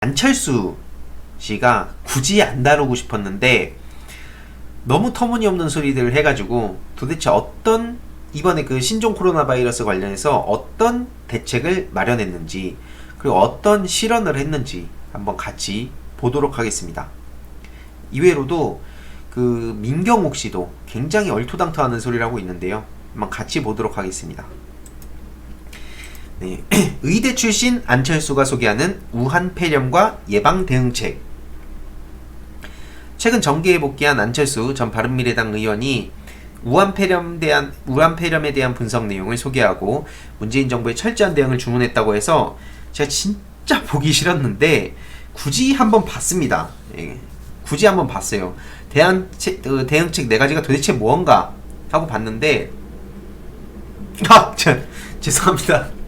안철수 씨가 굳이 안 다루고 싶었는데 너무 터무니없는 소리들을 해가지고 도대체 이번에 그 신종 코로나 바이러스 관련해서 어떤 대책을 마련했는지 그리고 어떤 실언을 했는지 한번 같이 보도록 하겠습니다. 이외로도 그 민경욱 씨도 굉장히 얼토당토하는 소리를 하고 있는데요. 한번 같이 보도록 하겠습니다. 네. 의대 출신 안철수가 소개하는 우한 폐렴과 예방 대응책. 최근 정계에 복귀한 안철수 전 바른미래당 의원이 우한 폐렴에 대한 분석 내용을 소개하고 문재인 정부의 철저한 대응을 주문했다고 해서 제가 진짜 보기 싫었는데 굳이 한번 봤습니다. 예. 굳이 한번 봤어요. 대응책 4가지가 도대체 무언가 하고 봤는데 죄송합니다.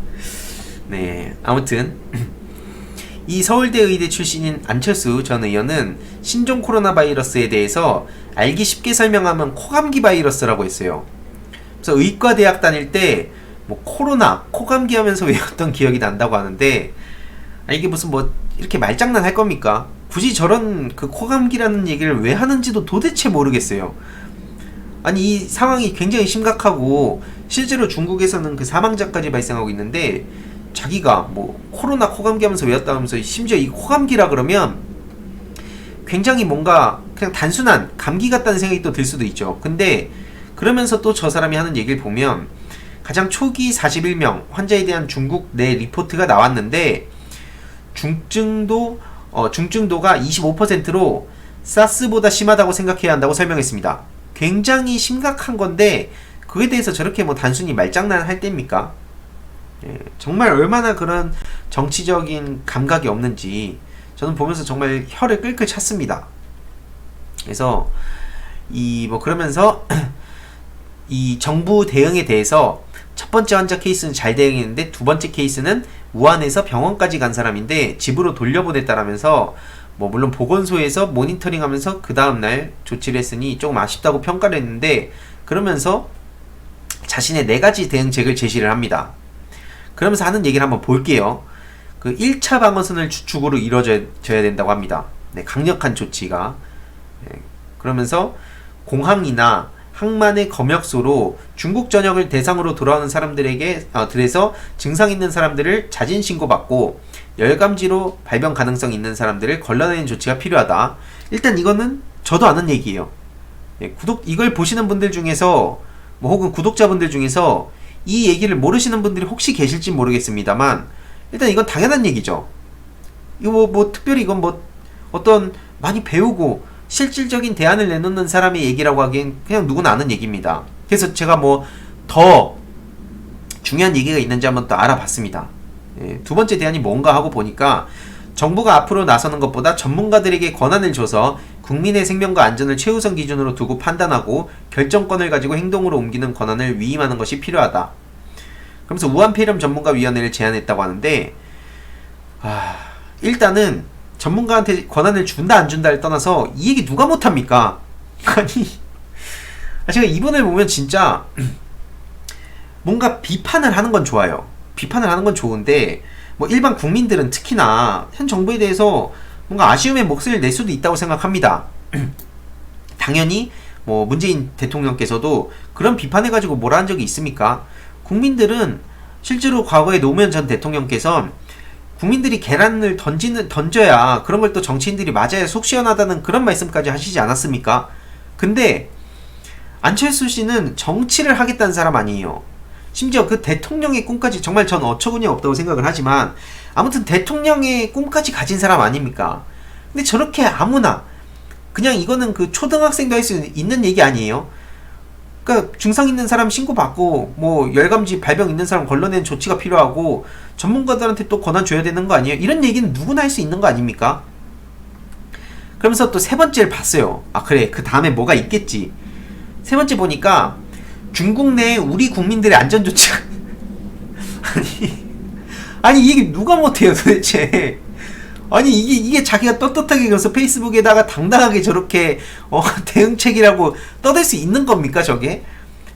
네, 아무튼 이 서울대 의대 출신인 안철수 전 의원은 신종 코로나 바이러스에 대해서 알기 쉽게 설명하면 코감기 바이러스라고 했어요. 그래서 의과대학 다닐 때 뭐 코로나, 코감기 하면서 외웠던 기억이 난다고 하는데 이게 무슨 뭐 이렇게 말장난 할 겁니까? 굳이 저런 그 코감기라는 얘기를 왜 하는지도 도대체 모르겠어요. 아니 이 상황이 굉장히 심각하고 실제로 중국에서는 그 사망자까지 발생하고 있는데 자기가 뭐 코로나 코감기 하면서 외웠다면서 심지어 이 코감기라 그러면 굉장히 뭔가 그냥 단순한 감기 같다는 생각이 또 들 수도 있죠. 근데 그러면서 또 저 사람이 하는 얘기를 보면 가장 초기 41명 환자에 대한 중국 내 리포트가 나왔는데 중증도가 25%로 사스보다 심하다고 생각해야 한다고 설명했습니다. 굉장히 심각한 건데 그에 대해서 저렇게 뭐 단순히 말장난 할 때입니까? 예, 정말 얼마나 그런 정치적인 감각이 없는지 저는 보면서 정말 혀를 끌끌 찼습니다. 그래서 그러면서 이 정부 대응에 대해서 첫 번째 환자 케이스는 잘 대응했는데 두 번째 케이스는 우한에서 병원까지 간 사람인데 집으로 돌려보냈다라면서 물론 보건소에서 모니터링하면서 그 다음날 조치를 했으니 조금 아쉽다고 평가를 했는데 그러면서 자신의 4가지 대응책을 제시를 합니다. 그러면서 하는 얘기를 한번 볼게요. 그 1차 방어선을 주축으로 이루어져야 된다고 합니다. 네, 강력한 조치가. 네, 그러면서 공항이나 항만의 검역소로 중국 전역을 대상으로 돌아오는 들에서 증상 있는 사람들을 자진 신고받고 열감지로 발병 가능성 있는 사람들을 걸러내는 조치가 필요하다. 일단 이거는 저도 아는 얘기예요. 네, 이걸 보시는 분들 중에서 혹은 구독자분들 중에서 이 얘기를 모르시는 분들이 혹시 계실지 모르겠습니다만 일단 이건 당연한 얘기죠. 이거 특별히 이건 어떤 많이 배우고 실질적인 대안을 내놓는 사람의 얘기라고 하기엔 그냥 누구나 아는 얘기입니다. 그래서 제가 더 중요한 얘기가 있는지 한번 또 알아봤습니다. 예, 두 번째 대안이 뭔가 하고 보니까 정부가 앞으로 나서는 것보다 전문가들에게 권한을 줘서 국민의 생명과 안전을 최우선 기준으로 두고 판단하고 결정권을 가지고 행동으로 옮기는 권한을 위임하는 것이 필요하다. 그러면서 우한폐렴 전문가위원회를 제안했다고 하는데 일단은 전문가한테 권한을 준다 안 준다를 떠나서 이 얘기 누가 못합니까? 제가 이분을 보면 진짜 뭔가 비판을 하는 건 좋아요. 비판을 하는 건 좋은데 일반 국민들은 특히나 현 정부에 대해서 뭔가 아쉬움의 목소리를 낼 수도 있다고 생각합니다. 당연히 문재인 대통령께서도 그런 비판해가지고 뭐라 한 적이 있습니까? 국민들은 실제로 과거에 노무현 전 대통령께서 국민들이 계란을 던져야 그런 걸 또 정치인들이 맞아야 속 시원하다는 그런 말씀까지 하시지 않았습니까? 근데 안철수 씨는 정치를 하겠다는 사람 아니에요. 심지어 그 대통령의 꿈까지 정말 전 어처구니 없다고 생각을 하지만 아무튼 대통령의 꿈까지 가진 사람 아닙니까? 근데 저렇게 아무나 그냥 이거는 그 초등학생도 할 수 있는 얘기 아니에요? 그러니까 증상 있는 사람 신고받고 열감지 발병 있는 사람 걸러내는 조치가 필요하고 전문가들한테 또 권한 줘야 되는 거 아니에요? 이런 얘기는 누구나 할 수 있는 거 아닙니까? 그러면서 또 세 번째를 봤어요. 그래 그 다음에 뭐가 있겠지. 세 번째 보니까 중국 내에 우리 국민들의 안전조치가 아니 이게 누가 못해요 도대체. 아니 이게 자기가 떳떳하게 그래서 페이스북에다가 당당하게 저렇게 대응책이라고 떠들 수 있는 겁니까 저게?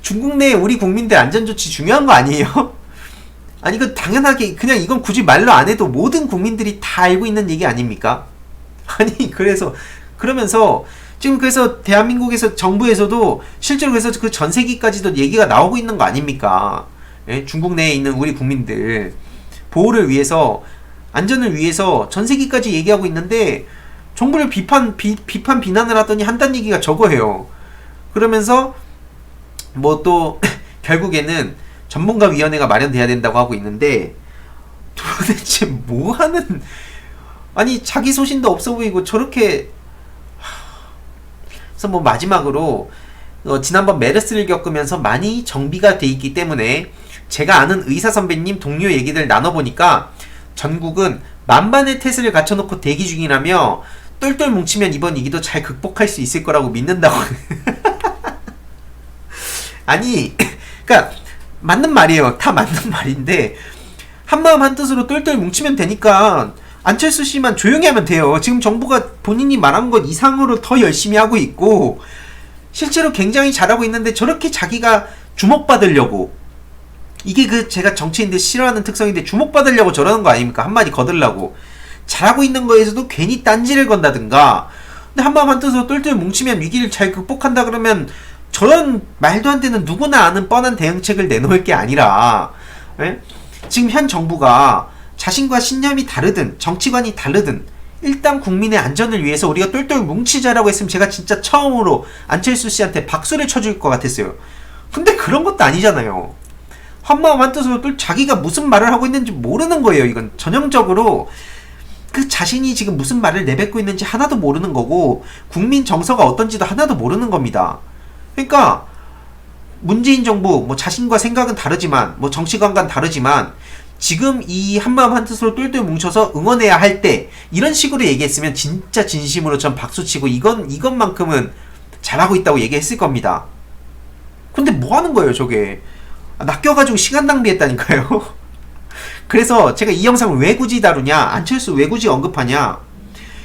중국 내에 우리 국민들 안전조치 중요한 거 아니에요? 아니 그 당연하게 그냥 이건 굳이 말로 안 해도 모든 국민들이 다 알고 있는 얘기 아닙니까? 아니 그래서 그러면서 지금 그래서 대한민국에서 정부에서도 실제로 그래서 그 전세기까지도 얘기가 나오고 있는 거 아닙니까? 예? 중국 내에 있는 우리 국민들 보호를 위해서 안전을 위해서 전세기까지 얘기하고 있는데 정부를 비난을 하더니 한다는 얘기가 저거예요. 그러면서 뭐 또 결국에는 전문가위원회가 마련돼야 된다고 하고 있는데 도대체 뭐 하는 아니 자기 소신도 없어 보이고 저렇게 그래서 뭐 마지막으로 지난번 메르스를 겪으면서 많이 정비가 돼 있기 때문에 제가 아는 의사 선배님 동료 얘기들 나눠보니까 전국은 만반의 태세를 갖춰놓고 대기 중이라며 똘똘 뭉치면 이번 위기도 잘 극복할 수 있을 거라고 믿는다고. 아니 그러니까 맞는 말이에요. 다 맞는 말인데 한마음 한뜻으로 똘똘 뭉치면 되니까 안철수 씨만 조용히 하면 돼요. 지금 정부가 본인이 말한 것 이상으로 더 열심히 하고 있고 실제로 굉장히 잘하고 있는데 저렇게 자기가 주목받으려고 이게 그 제가 정치인들 싫어하는 특성인데 주목받으려고 저러는 거 아닙니까? 한마디 거들라고 잘하고 있는 거에서도 괜히 딴지를 건다든가 근데 한마음 한뜻으로 똘똘 뭉치면 위기를 잘 극복한다 그러면 저런 말도 안 되는 누구나 아는 뻔한 대응책을 내놓을 게 아니라 에? 지금 현 정부가 자신과 신념이 다르든 정치관이 다르든 일단 국민의 안전을 위해서 우리가 똘똘 뭉치자라고 했으면 제가 진짜 처음으로 안철수 씨한테 박수를 쳐줄 것 같았어요. 근데 그런 것도 아니잖아요. 한마음 한뜻으로 또 자기가 무슨 말을 하고 있는지 모르는 거예요. 이건 전형적으로 그 자신이 지금 무슨 말을 내뱉고 있는지 하나도 모르는 거고 국민 정서가 어떤지도 하나도 모르는 겁니다. 그러니까 문재인 정부 뭐 자신과 생각은 다르지만 뭐 정치관과는 다르지만 지금 이 한마음 한뜻으로 똘똘 뭉쳐서 응원해야 할 때 이런 식으로 얘기했으면 진짜 진심으로 전 박수치고 이것만큼은 잘하고 있다고 얘기했을 겁니다. 근데 뭐 하는 거예요 저게. 낚여가지고 시간 낭비했다니까요. 그래서 제가 이 영상을 왜 굳이 다루냐, 안철수 왜 굳이 언급하냐,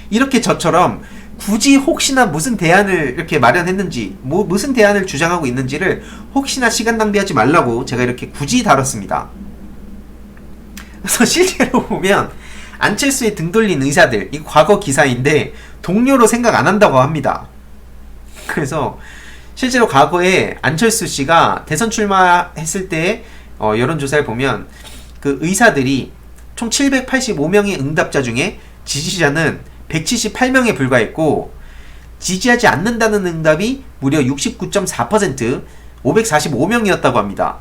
이렇게 저처럼 굳이 혹시나 무슨 대안을 이렇게 마련했는지 뭐 무슨 대안을 주장하고 있는지를 혹시나 시간 낭비하지 말라고 제가 이렇게 굳이 다뤘습니다. 그래서 실제로 보면 안철수의 등 돌린 의사들, 이 과거 기사인데 동료로 생각 안 한다고 합니다. 그래서 실제로 과거에 안철수 씨가 대선 출마했을 때 여론조사를 보면 그 의사들이 총 785명의 응답자 중에 지지자는 178명에 불과했고 지지하지 않는다는 응답이 무려 69.4% 545명이었다고 합니다.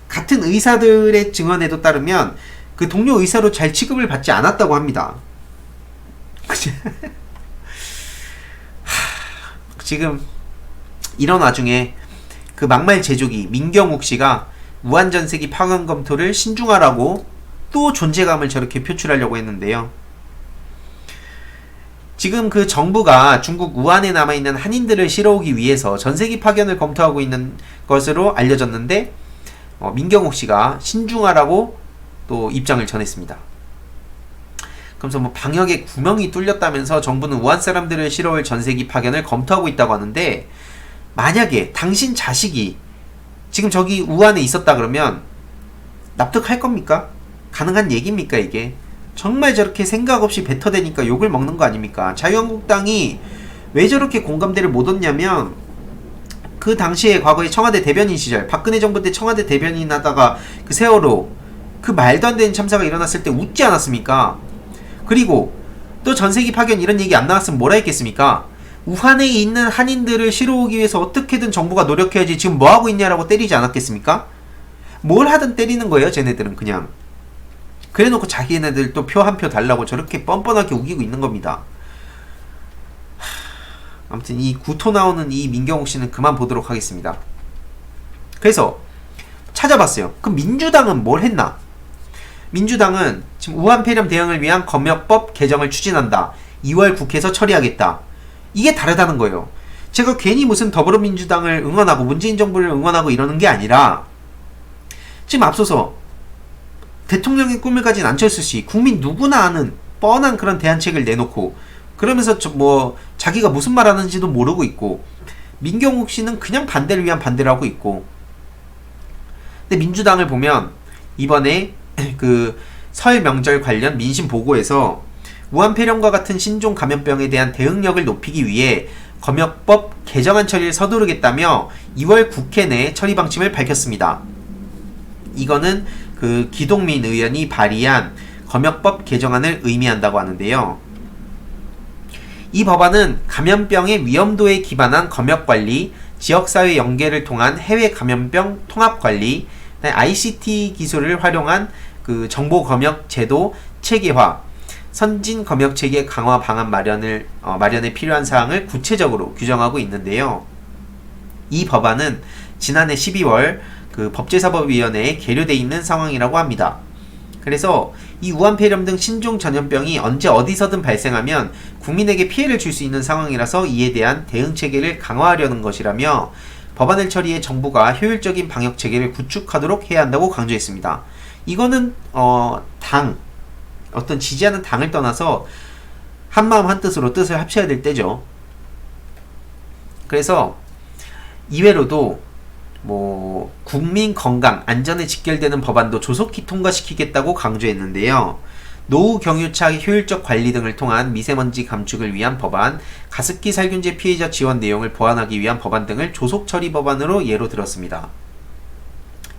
같은 의사들의 증언에도 따르면 그 동료 의사로 잘 취급을 받지 않았다고 합니다. 지금 이런 와중에 그 막말 제조기 민경욱 씨가 무한전세기 파견 검토를 신중하라고 또 존재감을 저렇게 표출하려고 했는데요. 지금 그 정부가 중국 우한에 남아있는 한인들을 실어오기 위해서 전세기 파견을 검토하고 있는 것으로 알려졌는데 민경욱 씨가 신중하라고 또 입장을 전했습니다. 그러면서 뭐 방역에 구멍이 뚫렸다면서 정부는 우한 사람들을 실어올 전세기 파견을 검토하고 있다고 하는데 만약에 당신 자식이 지금 저기 우한에 있었다 그러면 납득할 겁니까? 가능한 얘기입니까 이게? 정말 저렇게 생각 없이 뱉어대니까 욕을 먹는 거 아닙니까? 자유한국당이 왜 저렇게 공감대를 못 얻냐면 그 당시에 과거에 청와대 대변인 시절 박근혜 정부 때 청와대 대변인 하다가 그 세월호 그 말도 안 되는 참사가 일어났을 때 웃지 않았습니까? 그리고 또 전세기 파견 이런 얘기 안 나왔으면 뭐라 했겠습니까? 우한에 있는 한인들을 실어오기 위해서 어떻게든 정부가 노력해야지 지금 뭐하고 있냐라고 때리지 않았겠습니까? 뭘 하든 때리는 거예요 쟤네들은 그냥. 그래놓고 자기네들 또 표 한 표 달라고 저렇게 뻔뻔하게 우기고 있는 겁니다. 아무튼 이 구토 나오는 이 민경욱 씨는 그만 보도록 하겠습니다. 그래서 찾아봤어요. 그럼 민주당은 뭘 했나? 민주당은 지금 우한 폐렴 대응을 위한 검역법 개정을 추진한다. 2월 국회에서 처리하겠다. 이게 다르다는 거예요. 제가 괜히 무슨 더불어민주당을 응원하고 문재인 정부를 응원하고 이러는 게 아니라 지금 앞서서 대통령의 꿈을 가진 안철수 씨, 국민 누구나 아는 뻔한 그런 대안책을 내놓고 그러면서 뭐 자기가 무슨 말 하는지도 모르고 있고 민경욱 씨는 그냥 반대를 위한 반대를 하고 있고 근데 민주당을 보면 이번에 그 설 명절 관련 민심 보고에서 우한 폐렴과 같은 신종 감염병에 대한 대응력을 높이기 위해 검역법 개정안 처리를 서두르겠다며 2월 국회 내 처리 방침을 밝혔습니다. 이거는 그 기동민 의원이 발의한 검역법 개정안을 의미한다고 하는데요. 이 법안은 감염병의 위험도에 기반한 검역관리, 지역사회 연계를 통한 해외 감염병 통합관리, ICT 기술을 활용한 그 정보검역 제도 체계화, 선진 검역 체계 강화 방안 마련에 필요한 사항을 구체적으로 규정하고 있는데요. 이 법안은 지난해 12월 그 법제사법위원회에 계류돼 있는 상황이라고 합니다. 그래서 이 우한폐렴 등 신종 전염병이 언제 어디서든 발생하면 국민에게 피해를 줄 수 있는 상황이라서 이에 대한 대응 체계를 강화하려는 것이라며 법안을 처리해 정부가 효율적인 방역 체계를 구축하도록 해야 한다고 강조했습니다. 이거는 어떤 지지하는 당을 떠나서 한마음 한뜻으로 뜻을 합쳐야 될 때죠. 그래서 이외로도 국민 건강, 안전에 직결되는 법안도 조속히 통과시키겠다고 강조했는데요. 노후 경유차 효율적 관리 등을 통한 미세먼지 감축을 위한 법안, 가습기 살균제 피해자 지원 내용을 보완하기 위한 법안 등을 조속 처리 법안으로 예로 들었습니다.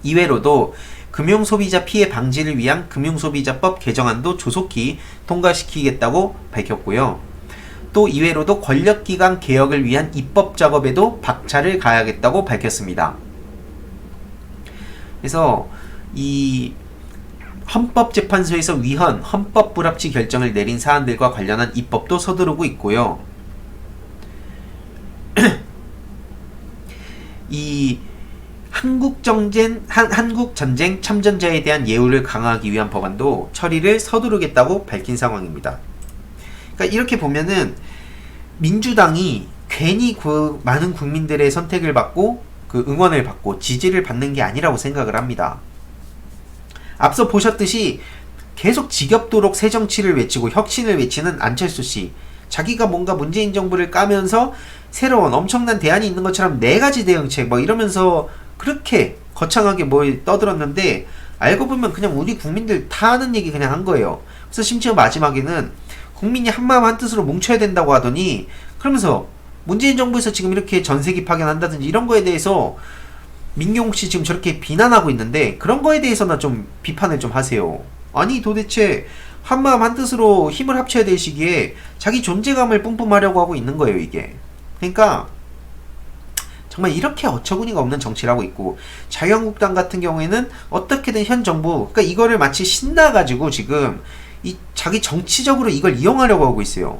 이외로도 금융소비자 피해 방지를 위한 금융소비자법 개정안도 조속히 통과시키겠다고 밝혔고요. 또 이외로도 권력기관 개혁을 위한 입법 작업에도 박차를 가하겠다고 밝혔습니다. 그래서 이 헌법재판소에서 위헌, 헌법 불합치 결정을 내린 사안들과 관련한 입법도 서두르고 있고요. 이 한국전쟁 참전자에 대한 예우를 강화하기 위한 법안도 처리를 서두르겠다고 밝힌 상황입니다. 그러니까 이렇게 보면은 민주당이 괜히 그 많은 국민들의 선택을 받고 그 응원을 받고 지지를 받는 게 아니라고 생각을 합니다. 앞서 보셨듯이 계속 지겹도록 새정치를 외치고 혁신을 외치는 안철수 씨, 자기가 뭔가 문재인 정부를 까면서 새로운 엄청난 대안이 있는 것처럼 4가지 대응책 이러면서 그렇게 거창하게 떠들었는데 알고 보면 그냥 우리 국민들 다 하는 얘기 그냥 한 거예요. 그래서 심지어 마지막에는 국민이 한마음 한뜻으로 뭉쳐야 된다고 하더니 그러면서 문재인 정부에서 지금 이렇게 전세기 파견한다든지 이런 거에 대해서 민경욱 씨 지금 저렇게 비난하고 있는데 그런 거에 대해서나 좀 비판을 좀 하세요. 아니 도대체 한마음 한뜻으로 힘을 합쳐야 될 시기에 자기 존재감을 뿜뿜하려고 하고 있는 거예요 이게. 그러니까 정말 이렇게 어처구니가 없는 정치를 하고 있고, 자유한국당 같은 경우에는 어떻게든 현 정부, 그러니까 이거를 마치 신나가지고 지금 자기 정치적으로 이걸 이용하려고 하고 있어요.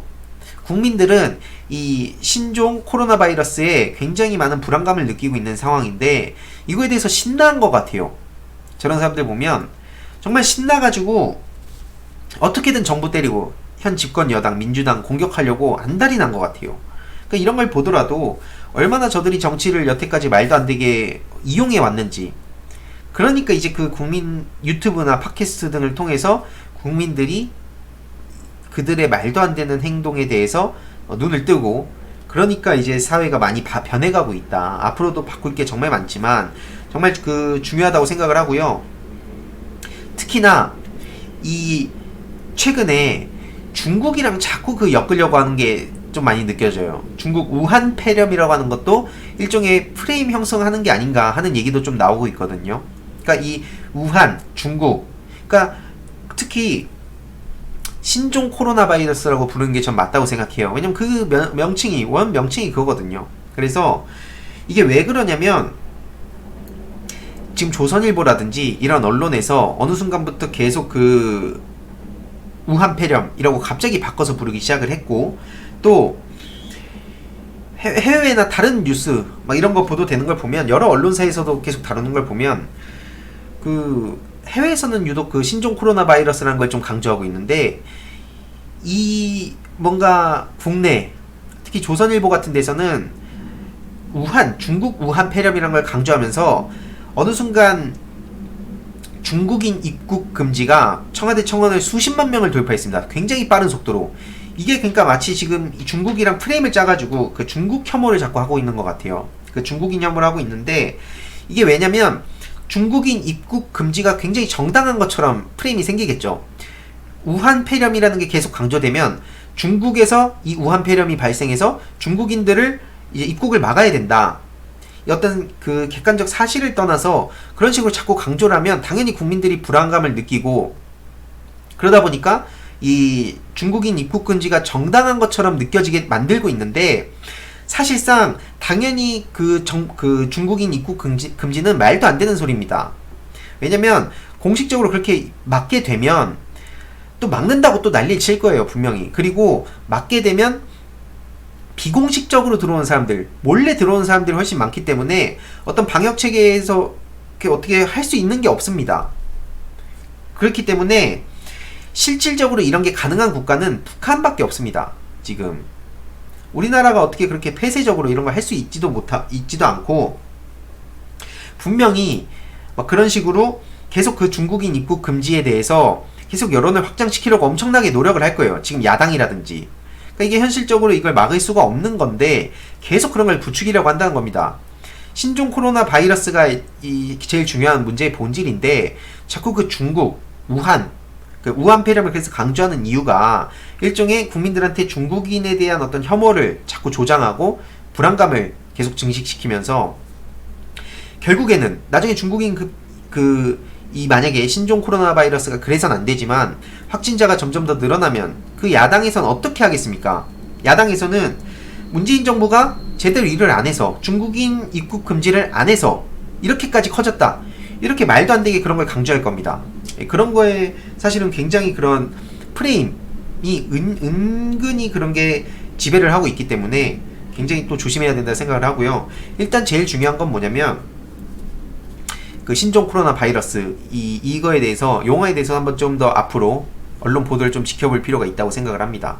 국민들은 이 신종 코로나 바이러스에 굉장히 많은 불안감을 느끼고 있는 상황인데 이거에 대해서 신나한 것 같아요. 저런 사람들 보면 정말 신나가지고 어떻게든 정부 때리고 현 집권 여당 민주당 공격하려고 안달이 난 것 같아요. 그러니까 이런 걸 보더라도 얼마나 저들이 정치를 여태까지 말도 안 되게 이용해 왔는지. 그러니까 이제 그 국민 유튜브나 팟캐스트 등을 통해서 국민들이 그들의 말도 안 되는 행동에 대해서 눈을 뜨고, 그러니까 이제 사회가 많이 변해가고 있다. 앞으로도 바꿀 게 정말 많지만 정말 그 중요하다고 생각을 하고요. 특히나 이 최근에 중국이랑 자꾸 그 엮으려고 하는 게 좀 많이 느껴져요. 중국 우한 폐렴이라고 하는 것도 일종의 프레임 형성하는 게 아닌가 하는 얘기도 좀 나오고 있거든요. 그러니까 이 우한, 중국, 그러니까 특히 신종 코로나 바이러스라고 부르는 게 전 맞다고 생각해요. 왜냐면 그 명칭이 원 명칭이 그거거든요. 그래서 이게 왜 그러냐면 지금 조선일보라든지 이런 언론에서 어느 순간부터 계속 그 우한 폐렴이라고 갑자기 바꿔서 부르기 시작을 했고, 또 해외나 다른 뉴스 막 이런 거 보도되는 걸 보면, 여러 언론사에서도 계속 다루는 걸 보면 그 해외에서는 유독 그 신종 코로나 바이러스라는 걸 좀 강조하고 있는데, 이 뭔가 국내 특히 조선일보 같은 데서는 우한, 중국 우한 폐렴이라는 걸 강조하면서 어느 순간 중국인 입국 금지가 청와대 청원을 수십만 명을 돌파했습니다. 굉장히 빠른 속도로. 이게 그러니까 마치 지금 중국이랑 프레임을 짜가지고 그 중국 혐오를 자꾸 하고 있는 것 같아요. 그 중국인 혐오를 하고 있는데, 이게 왜냐면 중국인 입국 금지가 굉장히 정당한 것처럼 프레임이 생기겠죠. 우한 폐렴이라는 게 계속 강조되면 중국에서 이 우한 폐렴이 발생해서 중국인들을 이제 입국을 막아야 된다. 어떤 그 객관적 사실을 떠나서 그런 식으로 자꾸 강조를 하면 당연히 국민들이 불안감을 느끼고, 그러다 보니까 이 중국인 입국 금지가 정당한 것처럼 느껴지게 만들고 있는데, 사실상 당연히 그 중국인 입국 금지는 말도 안 되는 소리입니다. 왜냐면 공식적으로 그렇게 막게 되면 또 막는다고 또 난리를 칠 거예요, 분명히. 그리고 막게 되면 비공식적으로 들어오는 사람들, 몰래 들어오는 사람들이 훨씬 많기 때문에 어떤 방역 체계에서 어떻게 할 수 있는 게 없습니다. 그렇기 때문에 실질적으로 이런 게 가능한 국가는 북한밖에 없습니다. 지금 우리나라가 어떻게 그렇게 폐쇄적으로 이런 걸 할 수 있지도 않고, 분명히 막 그런 식으로 계속 그 중국인 입국 금지에 대해서 계속 여론을 확장시키려고 엄청나게 노력을 할 거예요. 지금 야당이라든지. 그러니까 이게 현실적으로 이걸 막을 수가 없는 건데 계속 그런 걸 부추기려고 한다는 겁니다. 신종 코로나 바이러스가 이 제일 중요한 문제의 본질인데, 자꾸 그 중국, 우한 폐렴을 그래서 강조하는 이유가 일종의 국민들한테 중국인에 대한 어떤 혐오를 자꾸 조장하고 불안감을 계속 증식시키면서, 결국에는 나중에 중국인 이 만약에 신종 코로나 바이러스가 그래서는 안 되지만 확진자가 점점 더 늘어나면 그 야당에서는 어떻게 하겠습니까? 야당에서는 문재인 정부가 제대로 일을 안 해서, 중국인 입국 금지를 안 해서 이렇게까지 커졌다, 이렇게 말도 안 되게 그런 걸 강조할 겁니다. 그런 거에 사실은 굉장히 그런 프레임이 은근히 그런 게 지배를 하고 있기 때문에 굉장히 또 조심해야 된다 생각을 하고요. 일단 제일 중요한 건 뭐냐면 그 신종 코로나 바이러스 이거에 대해서, 용어에 대해서 한번 좀 더 앞으로 언론 보도를 좀 지켜볼 필요가 있다고 생각을 합니다.